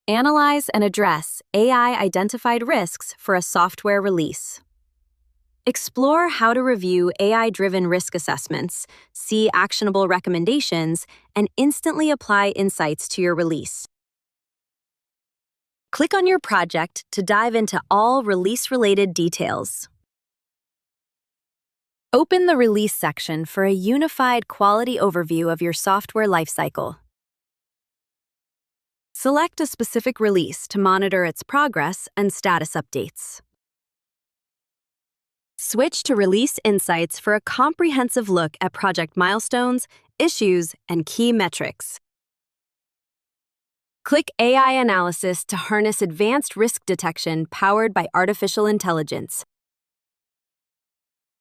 Analyze and address AI-identified risks for a software release. Explore how to review AI-driven risk assessments, see actionable recommendations, and instantly apply insights to your release. Click on your project to dive into all release-related details. Open the Release section for a unified quality overview of your software lifecycle. Select a specific release to monitor its progress and status updates. Switch to Release Insights for a comprehensive look at project milestones, issues, and key metrics. Click AI Analysis to harness advanced risk detection powered by artificial intelligence.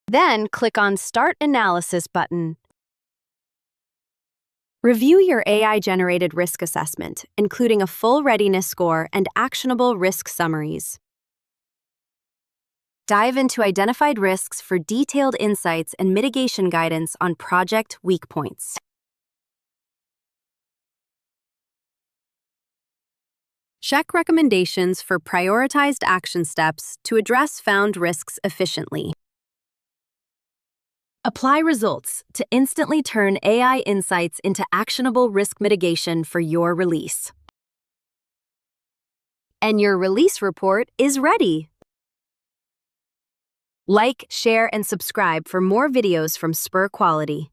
Then click on Start Analysis button. Review your AI-generated risk assessment, including a full readiness score and actionable risk summaries. Dive into identified risks for detailed insights and mitigation guidance on project weak points. Check recommendations for prioritized action steps to address found risks efficiently. Apply results to instantly turn AI insights into actionable risk mitigation for your release. And your release report is ready. Like, share, and subscribe for more videos from SpurQuality.